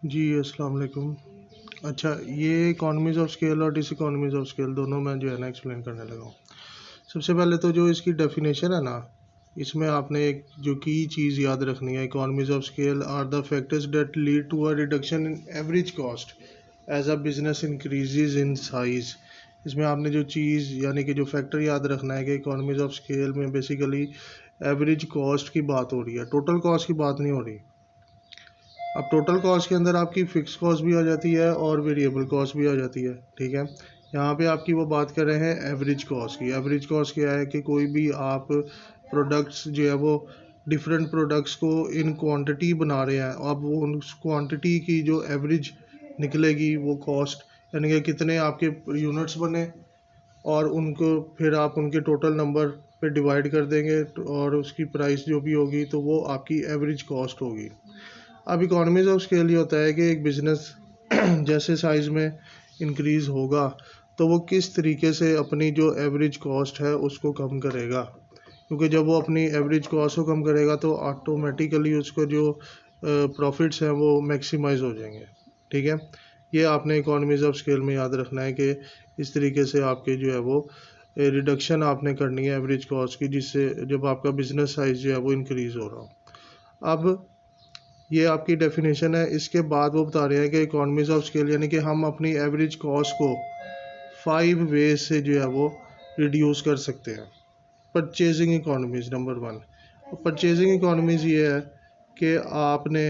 जी, अस्सलाम वालेकुम। अच्छा, ये इकोनॉमीज़ ऑफ स्केल और डिसइकोनॉमीज़ ऑफ स्केल दोनों मैं जो है ना एक्सप्लेन करने लगा हूँ। सबसे पहले तो जो इसकी डेफिनेशन है ना, इसमें आपने एक जो की चीज़ याद रखनी है, economies of scale are the factors that lead to a reduction in average cost as a business increases in size. इसमें आपने जो चीज़ यानी कि जो फैक्टर याद रखना है कि इकोनॉमीज़ ऑफ स्केल में बेसिकली एवरेज कॉस्ट की बात हो रही है, टोटल कॉस्ट की बात नहीं हो रही। अब टोटल कॉस्ट के अंदर आपकी फ़िक्स कॉस्ट भी आ जाती है और वेरिएबल कॉस्ट भी आ जाती है, ठीक है। यहाँ पे आपकी वो बात कर रहे हैं एवरेज कॉस्ट की। एवरेज कॉस्ट क्या है कि कोई भी आप प्रोडक्ट्स जो है वो डिफरेंट प्रोडक्ट्स को इन क्वांटिटी बना रहे हैं, अब वो उस क्वांटिटी की जो एवरेज निकलेगी वो कॉस्ट, यानी कि कितने आपके यूनिट्स बने और उनको फिर आप उनके टोटल नंबर पे डिवाइड कर देंगे और उसकी प्राइस जो भी होगी तो वो आपकी एवरेज कॉस्ट होगी। अब इकोनॉमीज ऑफ स्केल ये होता है कि एक बिजनेस जैसे साइज में इंक्रीज होगा तो वो किस तरीके से अपनी जो एवरेज कॉस्ट है उसको कम करेगा, क्योंकि जब वो अपनी एवरेज कॉस्ट को कम करेगा तो ऑटोमेटिकली उसको जो प्रॉफिट्स हैं वो मैक्सिमाइज हो जाएंगे, ठीक है। ये आपने इकोनॉमीज ऑफ स्केल में याद रखना है कि इस तरीके से आपके जो है वो रिडक्शन आपने करनी है एवरेज कॉस्ट की, जिससे जब आपका बिजनेस साइज जो है वो इंक्रीज हो रहा हो। अब ये आपकी डेफिनेशन है। इसके बाद वो बता रहे हैं कि इकोनॉमीज ऑफ स्केल यानी कि हम अपनी एवरेज कॉस्ट को 5 वेज से जो है वो रिड्यूस कर सकते हैं। Purchasing economies number 1। Purchasing economies ये है कि आपने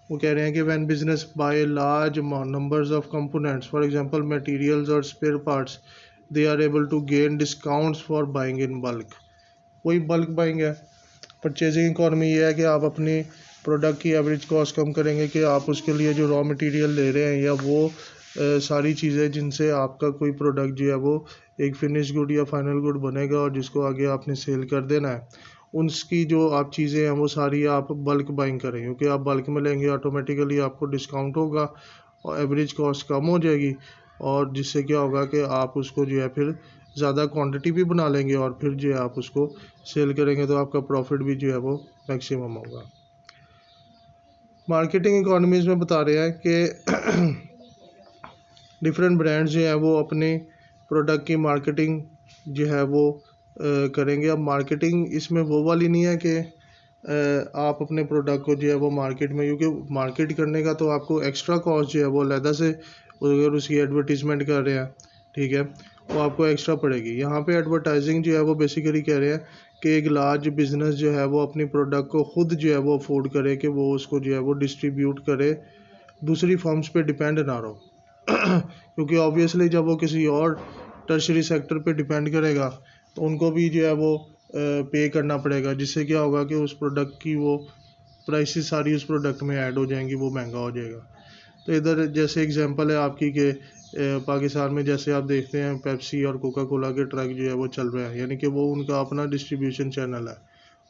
वो कह रहे हैं कि when business buy large numbers of components for example materials और spare parts they are able to gain discounts for buying in bulk. वही बल्क बाइंग है। परचेजिंग इकॉनमी ये है कि आप अपनी प्रोडक्ट की एवरेज कॉस्ट कम करेंगे कि आप उसके लिए जो रॉ मटेरियल ले रहे हैं या वो सारी चीज़ें जिनसे आपका कोई प्रोडक्ट जो है वो एक फिनिश गुड या फाइनल गुड बनेगा और जिसको आगे आपने सेल कर देना है, उसकी जो आप चीज़ें हैं वो सारी आप बल्क बाइंग करें, क्योंकि आप बल्क में लेंगे ऑटोमेटिकली आपको डिस्काउंट होगा और एवरेज कॉस्ट कम हो जाएगी, और जिससे क्या होगा कि आप उसको जो है फिर ज़्यादा क्वांटिटी भी बना लेंगे और फिर जो है आप उसको सेल करेंगे तो आपका प्रॉफिट भी जो है वो मैक्सिमम होगा। मार्केटिंग इकोनॉमीज में बता रहे हैं कि डिफरेंट ब्रांड्स जो है वो अपने प्रोडक्ट की मार्केटिंग जो है वो करेंगे। अब मार्केटिंग इसमें वो वाली नहीं है कि आप अपने प्रोडक्ट को जो है वो मार्केट में, क्योंकि मार्केट करने का तो आपको एक्स्ट्रा कॉस्ट जो है वो अलहदा से, अगर उसकी एडवर्टीजमेंट कर रहे हैं, ठीक है, वो आपको एक्स्ट्रा पड़ेगी। यहाँ पे एडवर्टाइजिंग जो है वो बेसिकली कह रहे हैं कि एक लार्ज बिजनेस जो है वो अपनी प्रोडक्ट को खुद जो है वो अफोर्ड करे कि वो उसको जो है वो डिस्ट्रीब्यूट करे, दूसरी फर्म्स पे डिपेंड ना रहो। क्योंकि ऑब्वियसली जब वो किसी और टर्शरी सेक्टर पे डिपेंड करेगा तो उनको भी जो है वो पे करना पड़ेगा, जिससे क्या होगा कि उस प्रोडक्ट की वो प्राइसेस सारी उस प्रोडक्ट में ऐड हो जाएंगी, वो महंगा हो जाएगा। तो इधर जैसे एग्जांपल है आपकी कि पाकिस्तान में जैसे आप देखते हैं पेप्सी और कोका कोला के ट्रक जो है वो चल रहे हैं, यानी कि वो उनका अपना डिस्ट्रीब्यूशन चैनल है।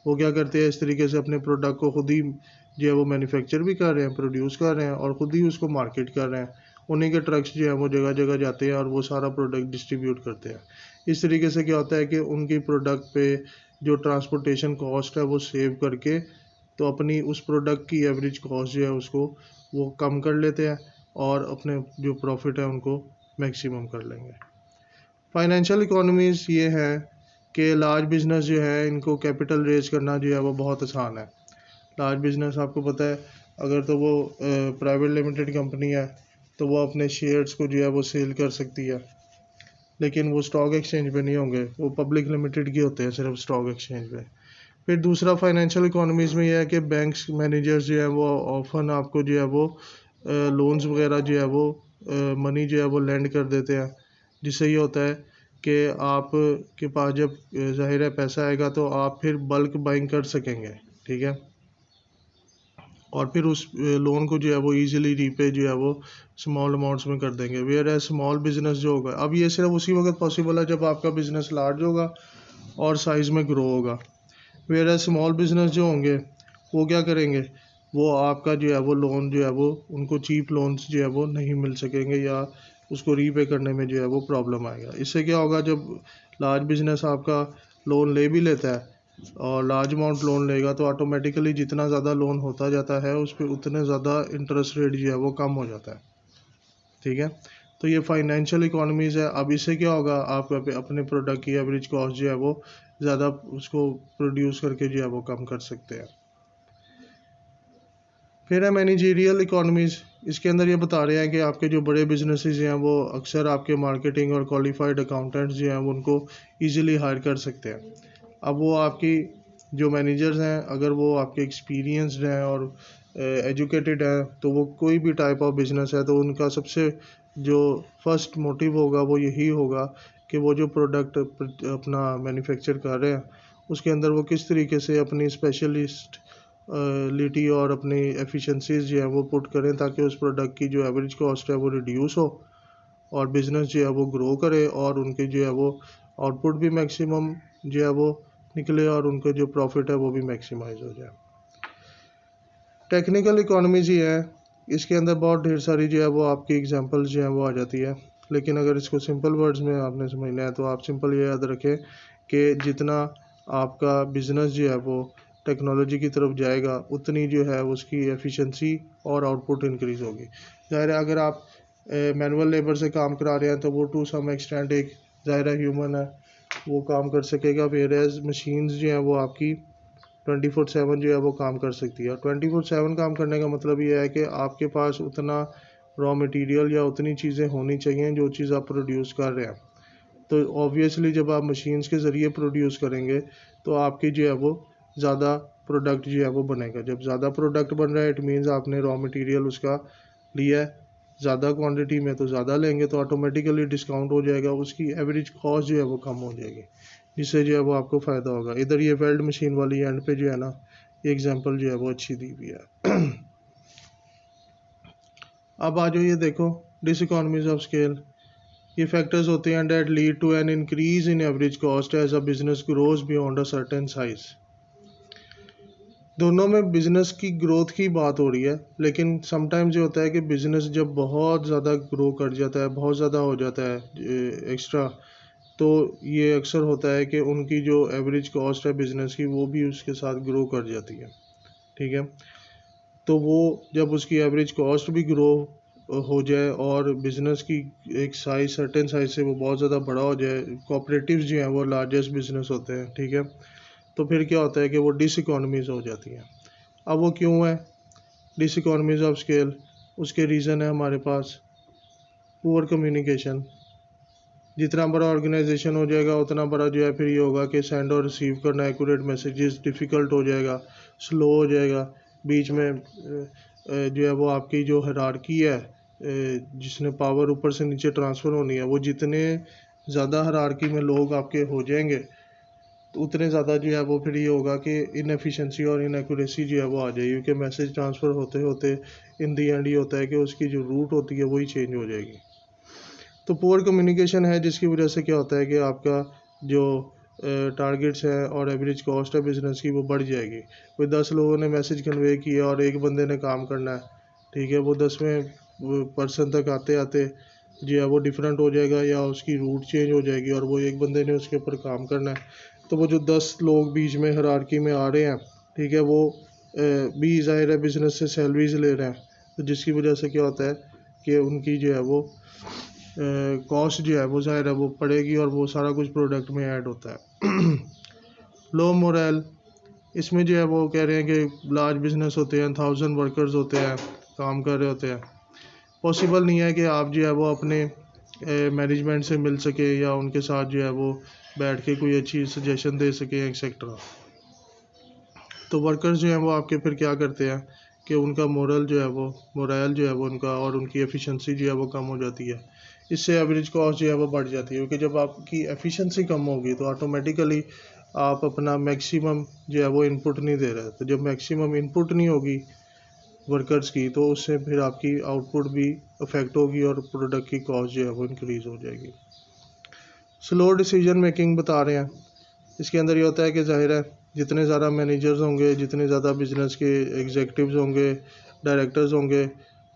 वो क्या करते हैं इस तरीके से अपने प्रोडक्ट को खुद ही जो है वो मैन्युफैक्चर भी कर रहे हैं, प्रोड्यूस कर रहे हैं और ख़ुद ही उसको मार्केट कर रहे हैं। उन्हीं के ट्रक्स जो है वो जगह जगह जाते हैं और वो सारा प्रोडक्ट डिस्ट्रीब्यूट करते हैं। इस तरीके से क्या होता है कि उनकी प्रोडक्ट पे जो ट्रांसपोर्टेशन कॉस्ट है वो सेव करके तो अपनी उस प्रोडक्ट की एवरेज कॉस्ट जो है उसको वो कम कर लेते हैं और अपने जो प्रॉफिट है उनको मैक्सिमम कर लेंगे। फाइनेंशियल इकोनॉमीज़ ये है कि लार्ज बिजनेस जो है इनको कैपिटल रेज करना जो है वो बहुत आसान है। लार्ज बिजनेस आपको पता है, अगर तो वो प्राइवेट लिमिटेड कंपनी है तो वो अपने शेयर्स को जो है वो सेल कर सकती है, लेकिन वो स्टॉक एक्सचेंज पे नहीं होंगे, वो पब्लिक लिमिटेड के होते हैं सिर्फ स्टॉक एक्सचेंज पे। फिर दूसरा फाइनेंशियल इकोनॉमीज़ में यह है कि बैंक्स मैनेजर्स जो है वो ऑफन आपको जो है वो लोन्स वगैरह जो है वो मनी जो है वो लेंड कर देते हैं, जिससे ये होता है कि आप के पास जब ज़ाहिर है पैसा आएगा तो आप फिर बल्क बाइंग कर सकेंगे, ठीक है, और फिर उस लोन को जो है वो इजीली रीपे जो है वो स्मॉल अमाउंट्स में कर देंगे। वेयर है स्मॉल बिजनेस जो होगा, अब ये सिर्फ उसी वक्त पॉसिबल है जब आपका बिजनेस लार्ज होगा और साइज़ में ग्रो होगा। वेयर है स्मॉल बिजनेस जो होंगे वो क्या करेंगे, वो आपका जो है वो लोन जो है वो उनको चीप लोन्स जो है वो नहीं मिल सकेंगे या उसको रीपे करने में जो है वो प्रॉब्लम आएगा। इससे क्या होगा, जब लार्ज बिजनेस आपका लोन ले भी लेता है और लार्ज अमाउंट लोन लेगा तो ऑटोमेटिकली जितना ज़्यादा लोन होता जाता है उस पर उतने ज़्यादा इंटरेस्ट रेट जो है वो कम हो जाता है। ठीक है, तो ये फाइनेंशियल इकोनॉमीज़ है। अब इससे क्या होगा, आप अपने प्रोडक्ट की एवरेज कॉस्ट जो है वो ज़्यादा उसको प्रोड्यूस करके जो है वो कम कर सकते हैं। फिर है मैनेजरियल इकोनॉमीज़। इसके अंदर ये बता रहे हैं कि आपके जो बड़े बिजनेसेस हैं वो अक्सर आपके मार्केटिंग और क्वालिफाइड अकाउंटेंट्स जो हैं वो उनको ईजिली हायर कर सकते हैं। अब वो आपकी जो मैनेजर्स हैं अगर वो आपके एक्सपीरियंसड हैं और एजुकेटेड हैं तो वो कोई भी टाइप ऑफ बिजनेस है तो उनका सबसे जो फर्स्ट मोटिव होगा वो यही होगा कि वो जो प्रोडक्ट अपना मैन्युफैक्चर कर रहे हैं उसके अंदर वो किस तरीके से अपनी स्पेशलिस्ट लिटी और अपनी एफिशिएंसीज जो है वो पुट करें ताकि उस प्रोडक्ट की जो एवरेज कॉस्ट है वो रिड्यूस हो और बिज़नेस जो है वो ग्रो करे और उनके जो है वो आउटपुट भी मैक्सिमम जो है वो निकले और उनका जो प्रॉफिट है वो भी मैक्सिमाइज हो जाए। टेक्निकल इकोनॉमीज ही है, इसके अंदर बहुत ढेर सारी जो है वो आपकी एग्जांपल्स जो है वो आ जाती है, लेकिन अगर इसको सिंपल वर्ड्स में आपने समझना है तो आप सिंपल ये याद रखें कि जितना आपका बिज़नेस जो है वो टेक्नोलॉजी की तरफ जाएगा उतनी जो है उसकी एफिशिएंसी और आउटपुट इंक्रीज़ होगी। ज़ाहिर है अगर आप मैनुअल लेबर से काम करा रहे हैं तो वो टू सम एक्सटेंट एक ज़ाहिर ह्यूमन है वो काम कर सकेगा, वेयर एज मशीन्स जो हैं वो आपकी 24/7 जो है वो काम कर सकती है। 24/7 काम करने का मतलब ये है कि आपके पास उतना रॉ मटेरियल या उतनी चीज़ें होनी चाहिए जो चीज़ आप प्रोड्यूस कर रहे हैं। तो ऑब्वियसली जब आप मशीन्स के ज़रिए प्रोड्यूस करेंगे तो आपकी जो है वो ज़्यादा प्रोडक्ट जो है वो बनेगा। जब ज़्यादा प्रोडक्ट बन रहा है इट मीन्स आपने रॉ मटेरियल उसका लिया है ज़्यादा क्वांटिटी में तो ज़्यादा लेंगे तो ऑटोमेटिकली डिस्काउंट हो जाएगा, उसकी एवरेज कॉस्ट जो है वो कम हो जाएगी जिससे जो है वो आपको फ़ायदा होगा। इधर ये वेल्ड मशीन वाली एंड पे जो है ना एग्जांपल जो है वो अच्छी दी हुई है। अब आ जाओ ये देखो डिसइकोनॉमीज ऑफ स्केल। ये फैक्टर्स होते हैं that lead to an increase in average cost as a business grows beyond a certain size. दोनों में बिजनेस की ग्रोथ की बात हो रही है, लेकिन समटाइम्स ये होता है कि बिजनेस जब बहुत ज़्यादा ग्रो कर जाता है, बहुत ज़्यादा हो जाता है एक्स्ट्रा, तो ये अक्सर होता है कि उनकी जो एवरेज कॉस्ट है बिजनेस की वो भी उसके साथ ग्रो कर जाती है। ठीक है, तो वो जब उसकी एवरेज कॉस्ट भी ग्रो हो जाए और बिजनेस की एक साइज सर्टेन साइज से वो बहुत ज़्यादा बड़ा हो जाए, कोऑपरेटिव्स जो हैं वो लार्जेस्ट बिजनेस होते हैं, ठीक है, तो फिर क्या होता है कि वो डिसइकोनॉमीज हो जाती हैं। अब वो क्यों है डिसइकोनॉमीज ऑफ स्केल? उसके रीज़न है हमारे पास पुअर कम्युनिकेशन। जितना बड़ा ऑर्गेनाइजेशन हो जाएगा उतना बड़ा जो है फिर ये होगा कि सेंड और रिसीव करना एक्यूरेट मैसेजेस डिफ़िकल्ट हो जाएगा, स्लो हो जाएगा। बीच में जो है वो आपकी जो हायरार्की है जिसने पावर ऊपर से नीचे ट्रांसफ़र होनी है, वो जितने ज़्यादा हायरार्की में लोग आपके हो जाएंगे तो उतने ज़्यादा जो है वो फिर ये होगा कि इनएफिशिएंसी और इनएक्यूरेसी जो है वो आ जाएगी, क्योंकि मैसेज ट्रांसफ़र होते होते इन दी एंड ये होता है कि उसकी जो रूट होती है वही चेंज हो जाएगी। तो पुअर कम्युनिकेशन है जिसकी वजह से क्या होता है कि आपका जो टारगेट्स हैं और एवरेज कॉस्ट है बिज़नेस की वो बढ़ जाएगी। कोई 10 लोगों ने मैसेज कन्वे किया और एक बंदे ने काम करना है, ठीक है, वो 10वें पर्सन तक आते आते जो है वो डिफरेंट हो जाएगा या उसकी रूट चेंज हो जाएगी और वो एक बंदे ने उसके ऊपर काम करना है। तो वो जो 10 लोग बीच में हायरार्की में आ रहे हैं, ठीक है, वो भी ज़ाहिर है बिज़नेस से सैलरीज ले रहे हैं, तो जिसकी वजह से क्या होता है कि उनकी जो है वो कॉस्ट जो है वो ज़ाहिर है वो पड़ेगी और वो सारा कुछ प्रोडक्ट में ऐड होता है। लो मोरल, इसमें जो है वो कह रहे हैं कि लार्ज बिजनेस होते हैं, 1000 वर्कर्स होते हैं, काम कर रहे होते हैं, पॉसिबल नहीं है कि आप जो है वो अपने मैनेजमेंट से मिल सके या उनके साथ जो है वो बैठ के कोई अच्छी सजेशन दे सके एक्सेट्रा। तो वर्कर्स जो हैं वो आपके फिर क्या करते हैं कि उनका मोरल जो है वो उनका और उनकी एफिशिएंसी जो है वो कम हो जाती है। इससे एवरेज कॉस्ट जो है वो बढ़ जाती है, क्योंकि जब आपकी एफिशिएंसी कम होगी तो ऑटोमेटिकली आप अपना मैक्सिमम जो है वो इनपुट नहीं दे रहे। तो जब मैक्सिमम इनपुट नहीं होगी वर्कर्स की तो उससे फिर आपकी आउटपुट भी अफेक्ट होगी और प्रोडक्ट की कॉस्ट जो है वो इंक्रीज़ हो जाएगी। स्लो डिसीजन मेकिंग बता रहे हैं। इसके अंदर ये होता है कि ज़ाहिर है जितने ज़्यादा मैनेजर्स होंगे, जितने ज़्यादा बिजनेस के एग्जीक्यूटिव्स होंगे, डायरेक्टर्स होंगे,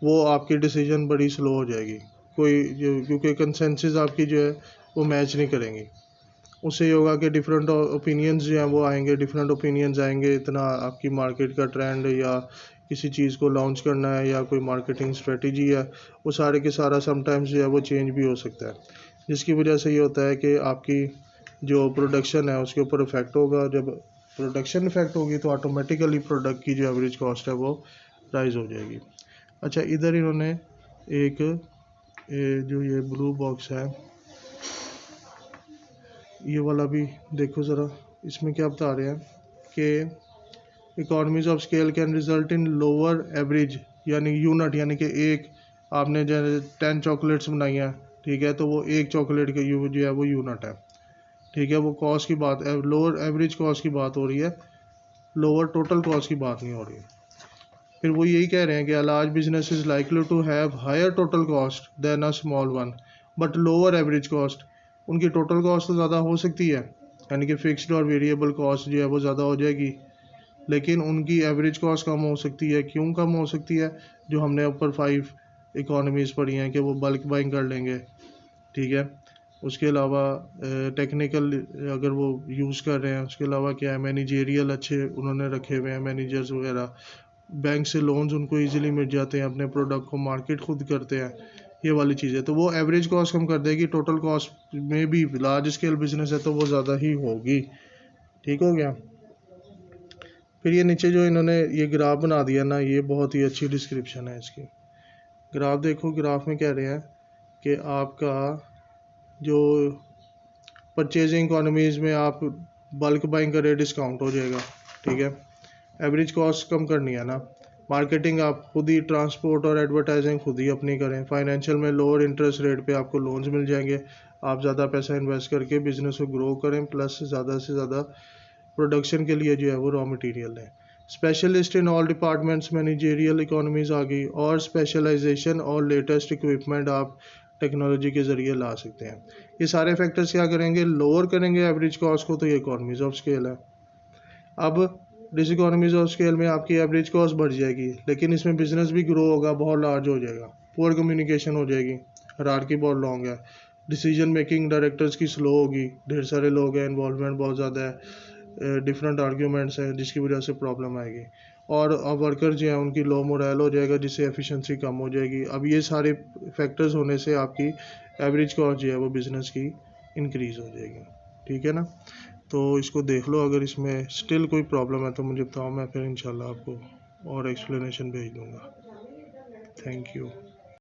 वो आपकी डिसीजन बड़ी स्लो हो जाएगी, कोई जो क्योंकि कंसेंसस आपकी जो है वो मैच नहीं करेंगी। उससे ये होगा कि डिफरेंट ओपिनियंस जो हैं वो आएंगे, डिफरेंट ओपिनियंस आएंगे। इतना आपकी मार्केट का ट्रेंड या किसी चीज़ को लॉन्च करना है या कोई मार्केटिंग स्ट्रेटजी है, वो सारे के सारा समटाइम्स जो है वो चेंज भी हो सकता है, जिसकी वजह से ये होता है कि आपकी जो प्रोडक्शन है उसके ऊपर इफेक्ट होगा। जब प्रोडक्शन इफेक्ट होगी तो ऑटोमेटिकली प्रोडक्ट की जो एवरेज कॉस्ट है वो राइज हो जाएगी। अच्छा, इधर इन्होंने एक जो ये ब्लू बॉक्स है ये वाला भी देखो ज़रा, इसमें क्या बता रहे हैं कि economies of scale can result in lower average, यानी यूनिट, यानी कि एक आपने जो 10 चॉकलेट्स बनाई हैं, ठीक है, तो वो एक चॉकलेट का जो है वो यूनिट है, ठीक है। वो कॉस्ट की बात, लोअर एवरेज कॉस्ट की बात हो रही है, लोअर टोटल कॉस्ट की बात नहीं हो रही। फिर वो यही कह रहे हैं कि a large business is likely to have higher total cost than a small one but lower average cost. उनकी टोटल कॉस्ट तो ज़्यादा हो सकती है, यानी कि फिक्स्ड और वेरिएबल कॉस्ट जो है वो ज़्यादा हो जाएगी, लेकिन उनकी एवरेज कॉस्ट कम हो सकती है। क्यों कम हो सकती है? जो हमने ऊपर 5 इकोनॉमीज़ पढ़ी हैं कि वो बल्क बाइंग कर लेंगे, ठीक है। उसके अलावा टेक्निकल अगर वो यूज़ कर रहे हैं, उसके अलावा क्या है, मैनेजेरियल अच्छे उन्होंने रखे हुए हैं, मैनेजर्स वगैरह, बैंक से लोन्स उनको इजीली मिल जाते हैं, अपने प्रोडक्ट को मार्केट खुद करते हैं, ये वाली चीज़ें, तो वो एवरेज कॉस्ट कम कर देगी। टोटल कॉस्ट में भी लार्ज स्केल बिजनेस है तो वो ज़्यादा ही होगी, ठीक हो गया। फिर ये नीचे जो इन्होंने ये ग्राफ बना दिया ना, ये बहुत ही अच्छी डिस्क्रिप्शन है इसकी। ग्राफ देखो, ग्राफ में कह रहे हैं कि आपका जो परचेजिंग इकोनॉमीज़ में आप बल्क बाइंग करें डिस्काउंट हो जाएगा, ठीक है। एवरेज कॉस्ट कम करनी है ना, मार्केटिंग आप खुद ही, ट्रांसपोर्ट और एडवर्टाइजिंग खुद ही अपनी करें। फाइनेंशियल में लोअर इंटरेस्ट रेट पे आपको लोन्स मिल जाएंगे, आप ज़्यादा पैसा इन्वेस्ट करके बिजनेस को ग्रो करें, प्लस ज़्यादा से ज़्यादा प्रोडक्शन के लिए जो है वो रॉ मटेरियल लें। Specialist in all departments, managerial economies आ गई, और स्पेशलाइजेशन और लेटेस्ट इक्विपमेंट आप टेक्नोलॉजी के ज़रिए ला सकते हैं। ये सारे फैक्टर्स क्या करेंगे, लोअर करेंगे एवरेज कॉस्ट को, तो ये इकोनॉमीज ऑफ स्केल है। अब डिसइकोनॉमीज ऑफ स्केल में आपकी एवरेज कॉस्ट बढ़ जाएगी, लेकिन इसमें बिजनेस भी ग्रो होगा, बहुत लार्ज हो जाएगा, पुअर कम्युनिकेशन हो जाएगी, हायरार्की बहुत लॉन्ग है, डिसीजन मेकिंग डायरेक्टर्स की स्लो होगी, ढेर सारे लोग हैं, इन्वॉल्वमेंट बहुत ज़्यादा है, डिफरेंट आर्ग्यूमेंट्स हैं, जिसकी वजह से प्रॉब्लम आएगी, और वर्कर जो हैं उनकी लो मोरल हो जाएगा, जिससे एफिशिएंसी कम हो जाएगी। अब ये सारे फैक्टर्स होने से आपकी एवरेज कॉस्ट जो है वो बिज़नेस की इंक्रीज़ हो जाएगी, ठीक है ना। तो इसको देख लो, अगर इसमें स्टिल कोई प्रॉब्लम है तो मुझे बताओ, मैं फिर इंशाल्लाह आपको और एक्सप्लेनेशन भेज दूँगा। Thank you.